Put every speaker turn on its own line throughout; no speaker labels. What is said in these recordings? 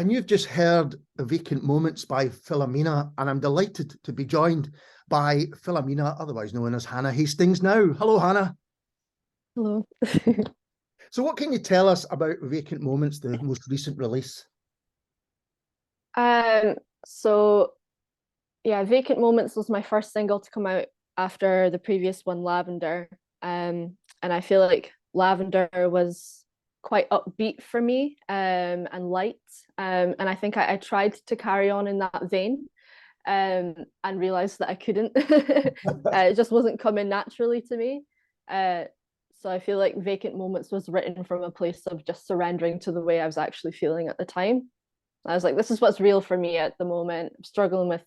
And you've just heard Vacant Moments by Philomena, and I'm delighted to be joined by Philomena, otherwise known as Hannah Hastings now. Hello, Hannah.
Hello.
So what can you tell us about Vacant Moments, the most recent release?
So yeah, Vacant Moments was my first single to come out after the previous one, Lavender. And I feel like Lavender was quite upbeat for me, and light. And I think I tried to carry on in that vein, and realized that I couldn't. It just wasn't coming naturally to me. So I feel like Vacant Moments was written from a place of just surrendering to the way I was actually feeling at the time. I was like, this is what's real for me at the moment. I'm struggling with,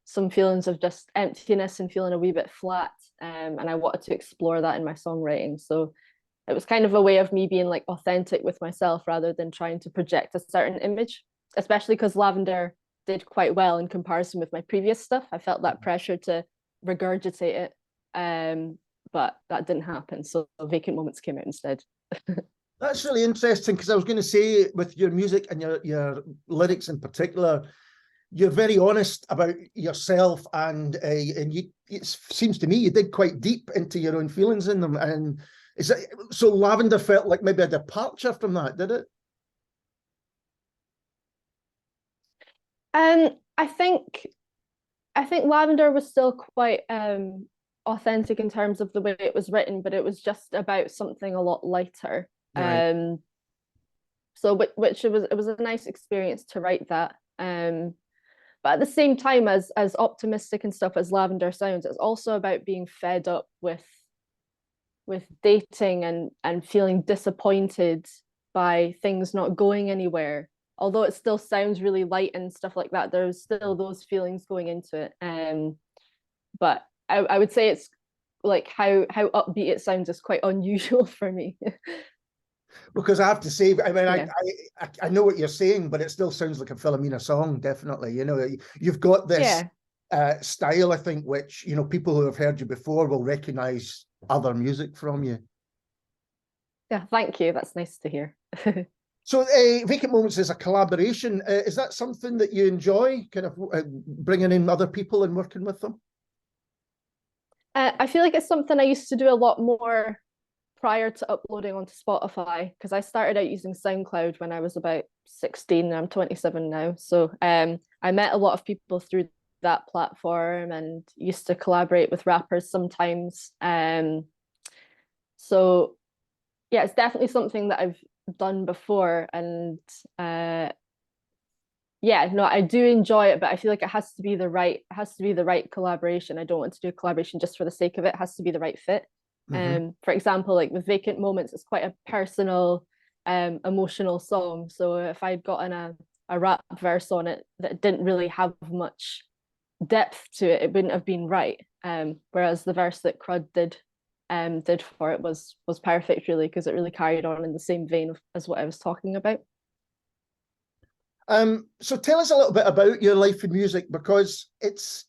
some feelings of just emptiness and feeling a wee bit flat. And I wanted to explore that in my songwriting. So it was kind of a way of me being like authentic with myself rather than trying to project a certain image, especially because Lavender did quite well in comparison with my previous stuff. I felt that pressure to regurgitate it. But that didn't happen. So Vacant Moments came out instead.
That's really interesting, because I was going to say, with your music and your lyrics in particular, you're very honest about yourself, and it seems to me you dig quite deep into your own feelings in them. And is that so? Lavender felt like maybe a departure from that, did it?
I think Lavender was still quite authentic in terms of the way it was written, but it was just about something a lot lighter. Right. So which it was a nice experience to write that. But at the same time, as optimistic and stuff as Lavender sounds, it's also about being fed up with dating and feeling disappointed by things not going anywhere. Although it still sounds really light and stuff like that, there's still those feelings going into it. But I would say it's like how upbeat it sounds is quite unusual for me.
Because I have to say, I mean, yeah. I know what you're saying, but it still sounds like a Philomena song, definitely. You've got this style, I think, which, people who have heard you before will recognize other music from you.
Yeah, thank you. That's nice to hear.
So Vacant Moments is a collaboration. Is that something that you enjoy, kind of bringing in other people and working with them?
I feel like it's something I used to do a lot more prior to uploading onto Spotify, because I started out using SoundCloud when I was about 16 and I'm 27 now. So I met a lot of people through that platform and used to collaborate with rappers sometimes. So yeah, it's definitely something that I've done before, and yeah, no, I do enjoy it, but I feel like it has to be the right collaboration. I don't want to do a collaboration just for the sake of it. It has to be the right fit. For example, like with Vacant Moments, it's quite a personal, emotional song. So if I'd gotten a rap verse on it that didn't really have much depth to it, it wouldn't have been right. Whereas the verse that Crud did for it was perfect, really, because it really carried on in the same vein as what I was talking about.
So tell us a little bit about your life in music, because it's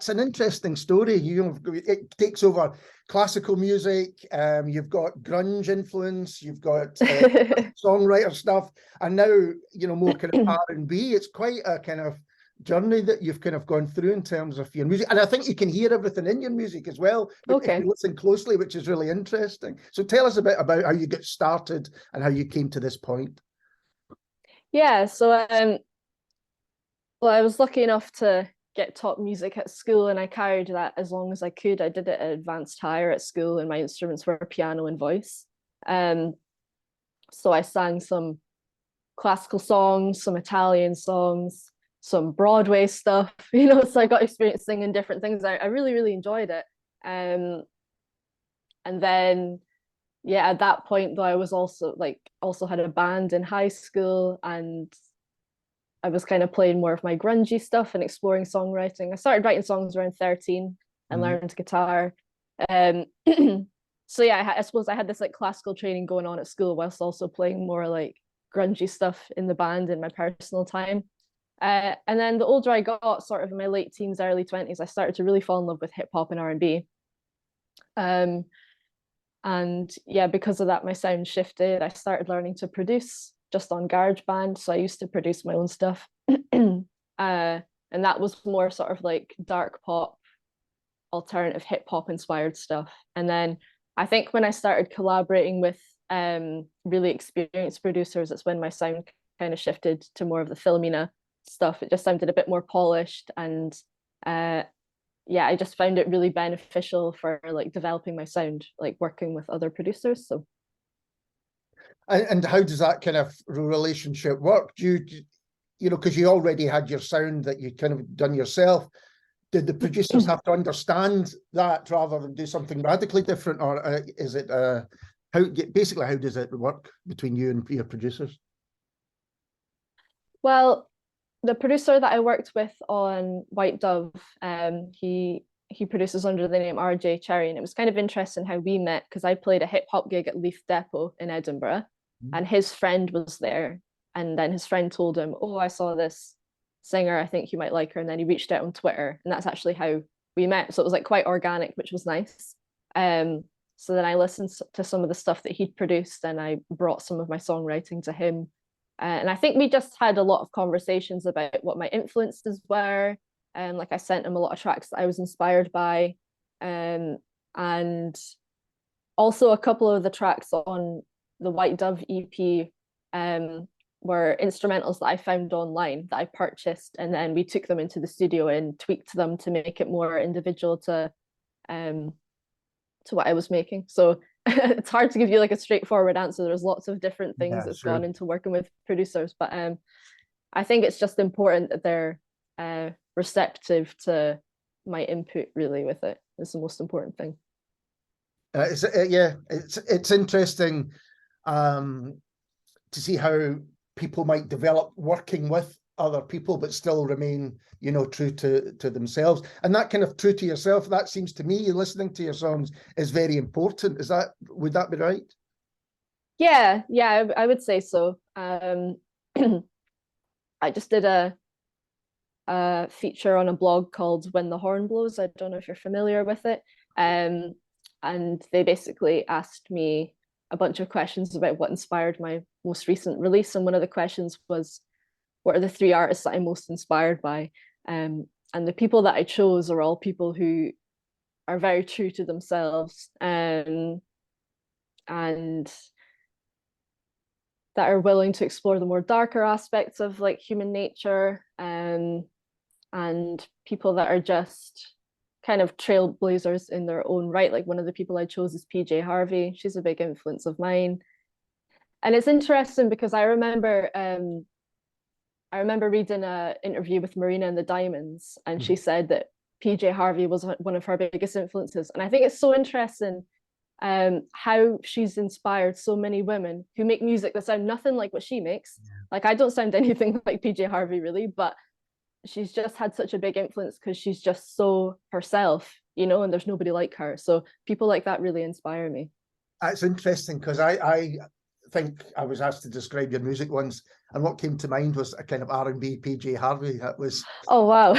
an interesting story. It takes over classical music. You've got grunge influence. You've got songwriter stuff, and now more kind of R&B. It's quite a kind of journey that you've kind of gone through in terms of your music, and I think you can hear everything in your music as well.
Okay.
If you listen closely, which is really interesting. So tell us a bit about how you got started and how you came to this point.
Yeah, so well, I was lucky enough to get taught music at school, and I carried that as long as I could. I did it at advanced higher at school, and my instruments were piano and voice. So I sang some classical songs, some Italian songs, some Broadway stuff, so I got experience singing different things. I really, really enjoyed it. And then yeah, at that point though, I was also had a band in high school, and I was kind of playing more of my grungy stuff and exploring songwriting. I started writing songs around 13 and learned guitar. So yeah, I suppose I had this like classical training going on at school whilst also playing more like grungy stuff in the band in my personal time. And then the older I got, sort of in my late teens, early 20s, I started to really fall in love with hip hop and R&B. And yeah, because of that, my sound shifted. I started learning to produce just on GarageBand, so I used to produce my own stuff. And that was more sort of like dark pop, alternative hip hop inspired stuff. And then I think when I started collaborating with really experienced producers, it's when my sound kind of shifted to more of the philomenah stuff. It just sounded a bit more polished, and yeah, I just found it really beneficial for like developing my sound, like working with other producers. So
and how does that kind of relationship work? Do you know, because you already had your sound that you kind of done yourself, did the producers have to understand that rather than do something radically different, or is it basically how does it work between you and your producers?
well, the producer that I worked with on White Dove, he produces under the name RJ Cherry, and it was kind of interesting how we met because I played a hip hop gig at Leaf Depot in Edinburgh, and his friend was there, and then his friend told him, "Oh, I saw this singer. I think you might like her." And then he reached out on Twitter, and that's actually how we met. So it was like quite organic, which was nice. So then I listened to some of the stuff that he'd produced, and I brought some of my songwriting to him. And I think we just had a lot of conversations about what my influences were. And like I sent him a lot of tracks that I was inspired by. And also a couple of the tracks on the White Dove EP were instrumentals that I found online that I purchased. And then we took them into the studio and tweaked them to make it more individual to what I was making. So it's hard to give you like a straightforward answer. There's lots of different things that's gone into working with producers, but I think it's just important that they're receptive to my input. Really, with it is the most important thing.
It's interesting to see how people might develop working with other people but still remain, you know, true to themselves, and that kind of true to yourself, that seems to me, listening to your songs is very important. Would that be right?
Yeah, I would say so. I just did a feature on a blog called When the Horn Blows. I don't know if you're familiar with it, and they basically asked me a bunch of questions about what inspired my most recent release, and one of the questions was, what are the 3 artists that I'm most inspired by? And the people that I chose are all people who are very true to themselves, and that are willing to explore the more darker aspects of like human nature, and people that are just kind of trailblazers in their own right. Like one of the people I chose is PJ Harvey. She's a big influence of mine. And it's interesting because I remember reading an interview with Marina and the Diamonds, and she said that PJ Harvey was one of her biggest influences. And I think it's so interesting how she's inspired so many women who make music that sound nothing like what she makes. Like I don't sound anything like PJ Harvey really, but she's just had such a big influence because she's just so herself, you know, and there's nobody like her. So people like that really inspire me.
It's interesting because I think I was asked to describe your music once, and what came to mind was a kind of R&B PJ Harvey. That was,
oh wow.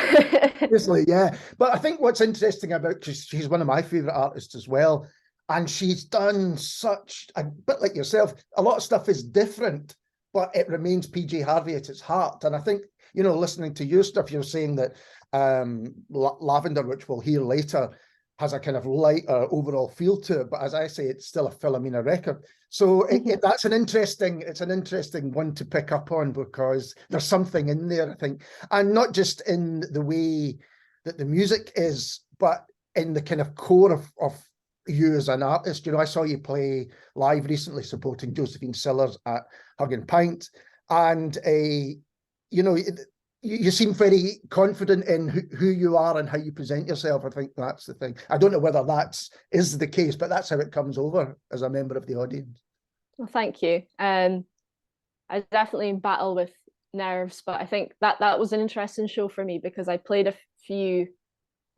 Seriously, yeah. But I think what's interesting about, she's one of my favorite artists as well, and she's done such a bit like yourself. A lot of stuff is different, but it remains PJ Harvey at its heart. And I think, you know, listening to your stuff, you're saying that Lavender, which we'll hear later, has a kind of light overall feel to it, but as I say, it's still a philomenah record. So that's an interesting one to pick up on, because there's something in there, I think, and not just in the way that the music is, but in the kind of core of you as an artist. You know, I saw you play live recently supporting Josephine Sillars at Hug and Pint, and you know, you seem very confident in who you are and how you present yourself. I think that's the thing. I don't know whether is the case, but that's how it comes over as a member of the audience.
Well, thank you. I definitely battle with nerves, but I think that was an interesting show for me because I played a few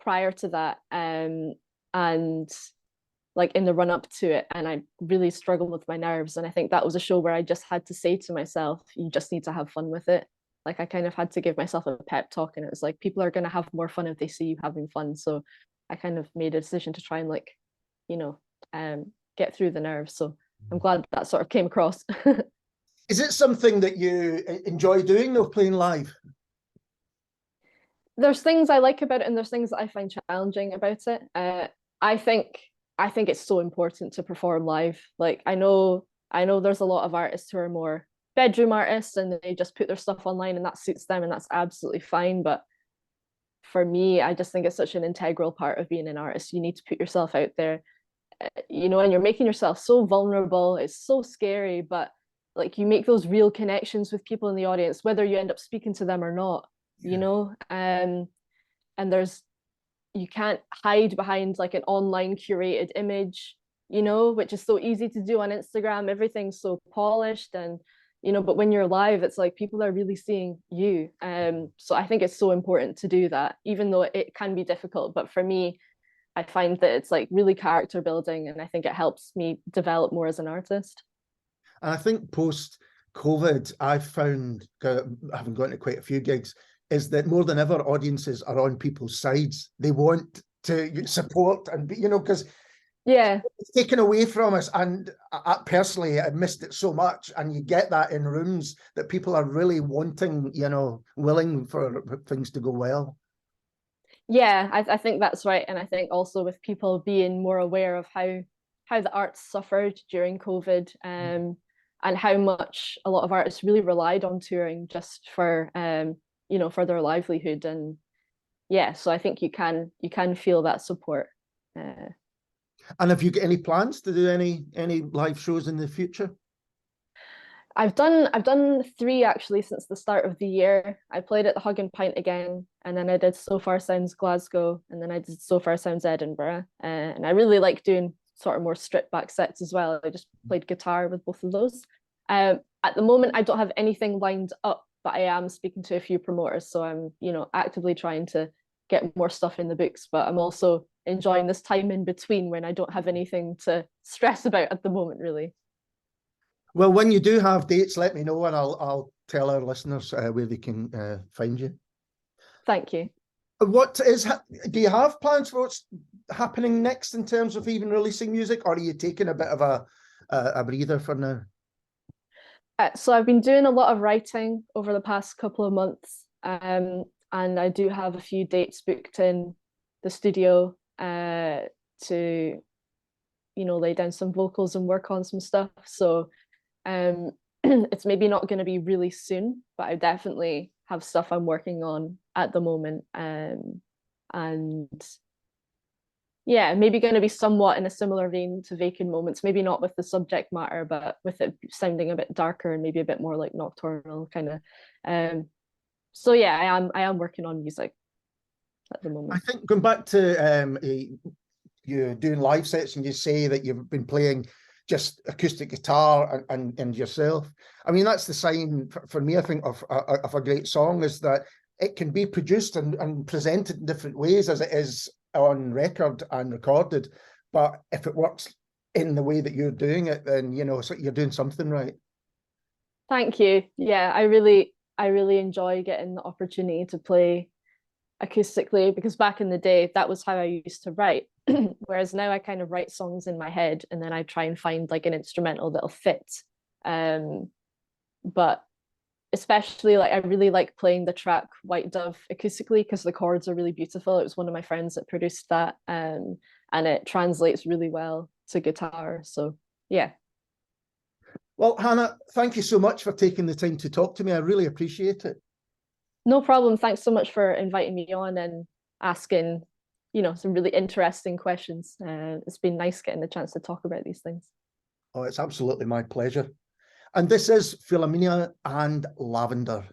prior to that, and like in the run up to it, and I really struggled with my nerves. And I think that was a show where I just had to say to myself, you just need to have fun with it. Like I kind of had to give myself a pep talk, and it was like, people are going to have more fun if they see you having fun. So I kind of made a decision to try and, like, you know, get through the nerves. So I'm glad that sort of came across.
Is it something that you enjoy doing though, playing live?
There's things I like about it, and there's things that I find challenging about it. I think it's so important to perform live. Like I know there's a lot of artists who are more bedroom artists and they just put their stuff online and that suits them and that's absolutely fine. But for me, I just think it's such an integral part of being an artist. You need to put yourself out there, you know, and you're making yourself so vulnerable. It's so scary, but like you make those real connections with people in the audience, whether you end up speaking to them or not, you know. And there's you can't hide behind like an online curated image, you know, which is so easy to do on Instagram. Everything's so polished and you know, but when you're live, it's like people are really seeing you. So I think it's so important to do that, even though it can be difficult. But for me, I find that it's like really character building, and I think it helps me develop more as an artist.
And I think post COVID, I've found, having gone to quite a few gigs, is that more than ever, audiences are on people's sides. They want to support and be, you know, because
yeah,
it's taken away from us. And I personally, I missed it so much. And you get that in rooms that people are really wanting, you know, willing for things to go well.
Yeah, I think that's right. And I think also with people being more aware of how the arts suffered during COVID, and how much a lot of artists really relied on touring just for you know, for their livelihood. And yeah, so I think you can feel that support.
And have you got any plans to do any live shows in the future?
I've done 3 actually since the start of the year. I played at the Hug and Pint again, and then I did So Far Sounds Glasgow, and then I did So Far Sounds Edinburgh. And I really like doing sort of more stripped back sets as well. I just played guitar with both of those. At the moment, I don't have anything lined up, but I am speaking to a few promoters, so I'm, you know, actively trying to get more stuff in the books. But I'm also enjoying this time in between when I don't have anything to stress about at the moment, really.
Well, when you do have dates, let me know and I'll tell our listeners where they can find you.
Thank you.
Do you have plans for what's happening next in terms of even releasing music, or are you taking a bit of a breather for now?
So I've been doing a lot of writing over the past couple of months, and I do have a few dates booked in the studio to, you know, lay down some vocals and work on some stuff. So it's maybe not going to be really soon, but I definitely have stuff I'm working on at the moment. And yeah, maybe going to be somewhat in a similar vein to Vacant Moments, maybe not with the subject matter, but with it sounding a bit darker and maybe a bit more like nocturnal kind of. So yeah, I am working on music at the moment.
I think going back to you doing live sets, and you say that you've been playing just acoustic guitar and yourself. I mean, that's the sign for me, I think, of a great song, is that it can be produced and presented in different ways as it is on record and recorded. But if it works in the way that you're doing it, then, you know, so you're doing something right.
Thank you. Yeah, I really enjoy getting the opportunity to play acoustically, because back in the day, that was how I used to write. Whereas now I kind of write songs in my head and then I try and find like an instrumental that'll fit. But especially like I really like playing the track White Dove acoustically because the chords are really beautiful. It was one of my friends that produced that, and it translates really well to guitar. So yeah.
Well, Hannah, thank you so much for taking the time to talk to me. I really appreciate it.
No problem. Thanks so much for inviting me on and asking, you know, some really interesting questions. It's been nice getting the chance to talk about these things.
Oh, it's absolutely my pleasure. And this is Philomenah and Lavender.